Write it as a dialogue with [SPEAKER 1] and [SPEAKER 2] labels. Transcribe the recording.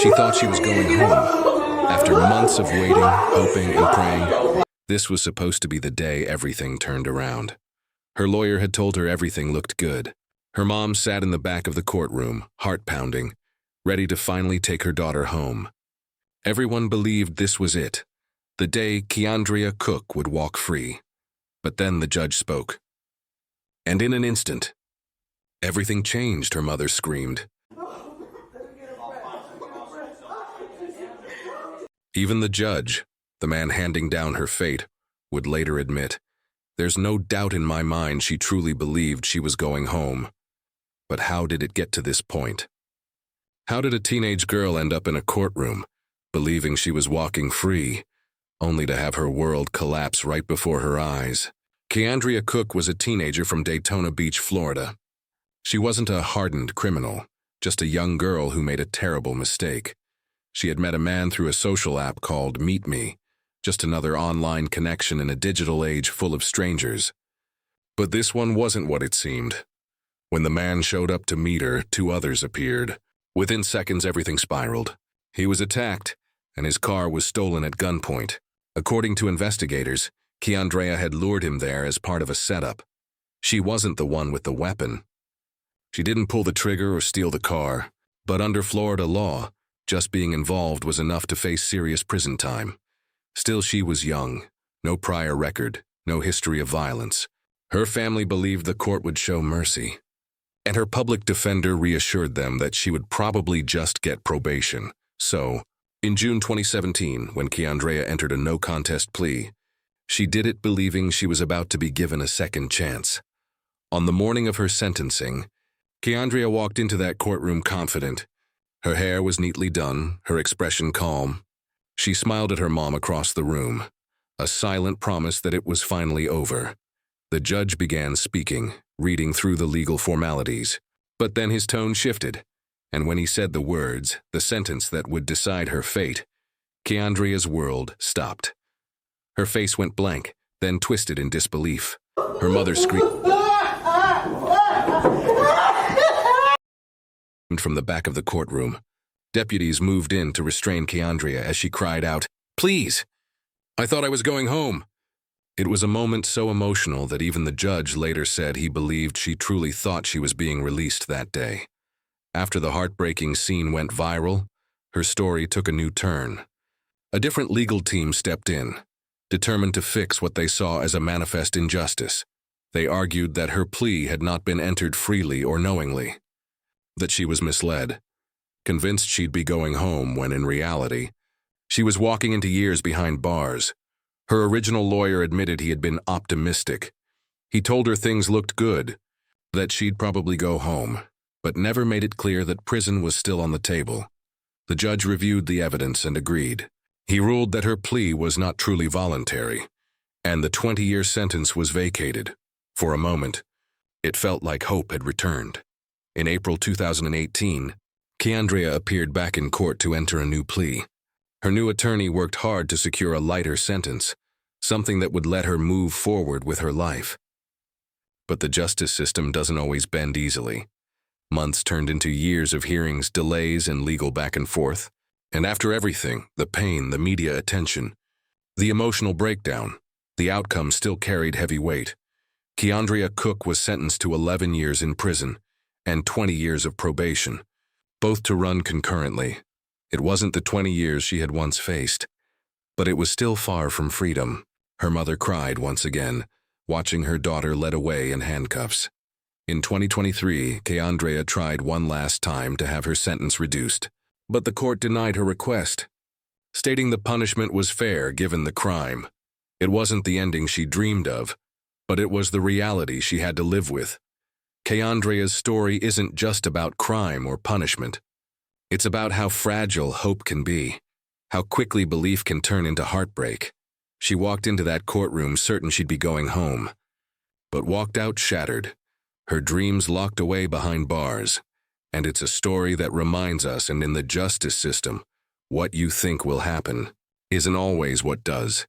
[SPEAKER 1] She thought she was going home. After months of waiting, hoping, and praying, this was supposed to be the day everything turned around. Her lawyer had told her everything looked good. Her mom sat in the back of the courtroom, heart pounding, ready to finally take her daughter home. Everyone believed this was it, the day Ky'Andrea Cook would walk free. But then the judge spoke. And in an instant, everything changed, her mother screamed. Even the judge, the man handing down her fate, would later admit, "There's no doubt in my mind she truly believed she was going home." But how did it get to this point? How did a teenage girl end up in a courtroom, believing she was walking free, only to have her world collapse right before her eyes? Ky'Andrea Cook was a teenager from Daytona Beach, Florida. She wasn't a hardened criminal, just a young girl who made a terrible mistake. She had met a man through a social app called Meet Me, just another online connection in a digital age full of strangers. But this one wasn't what it seemed. When the man showed up to meet her, two others appeared. Within seconds, everything spiraled. He was attacked, and his car was stolen at gunpoint. According to investigators, Ky'Andrea had lured him there as part of a setup. She wasn't the one with the weapon. She didn't pull the trigger or steal the car, but under Florida law, just being involved was enough to face serious prison time. Still, she was young, no prior record, no history of violence. Her family believed the court would show mercy, and her public defender reassured them that she would probably just get probation. So, in June 2017, when Ky'Andrea entered a no-contest plea, she did it believing she was about to be given a second chance. On the morning of her sentencing, Ky'Andrea walked into that courtroom confident. Her hair was neatly done, her expression calm. She smiled at her mom across the room, a silent promise that it was finally over. The judge began speaking, reading through the legal formalities. But then his tone shifted, and when he said the words, the sentence that would decide her fate, Ky'Andrea's world stopped. Her face went blank, then twisted in disbelief. Her mother screamed from the back of the courtroom. Deputies moved in to restrain Ky'Andrea as she cried out, "Please! I thought I was going home." It was a moment so emotional that even the judge later said he believed she truly thought she was being released that day. After the heartbreaking scene went viral, her story took a new turn. A different legal team stepped in, determined to fix what they saw as a manifest injustice. They argued that her plea had not been entered freely or knowingly, that she was misled, convinced she'd be going home when in reality, she was walking into years behind bars. Her original lawyer admitted he had been optimistic. He told her things looked good, that she'd probably go home, but never made it clear that prison was still on the table. The judge reviewed the evidence and agreed. He ruled that her plea was not truly voluntary, and the 20-year sentence was vacated. For a moment, it felt like hope had returned. In April 2018, Ky'Andrea appeared back in court to enter a new plea. Her new attorney worked hard to secure a lighter sentence, something that would let her move forward with her life. But the justice system doesn't always bend easily. Months turned into years of hearings, delays, and legal back and forth. And after everything, the pain, the media attention, the emotional breakdown, the outcome still carried heavy weight. Ky'Andrea Cook was sentenced to 11 years in prison and 20 years of probation, both to run concurrently. It wasn't the 20 years she had once faced, but it was still far from freedom. Her mother cried once again, watching her daughter led away in handcuffs. In 2023, Ky'Andrea tried one last time to have her sentence reduced, but the court denied her request, stating the punishment was fair given the crime. It wasn't the ending she dreamed of, but it was the reality she had to live with. Ky'Andrea's story isn't just about crime or punishment. It's about how fragile hope can be, how quickly belief can turn into heartbreak. She walked into that courtroom certain she'd be going home, but walked out shattered, her dreams locked away behind bars. And it's a story that reminds us, and in the justice system, what you think will happen isn't always what does.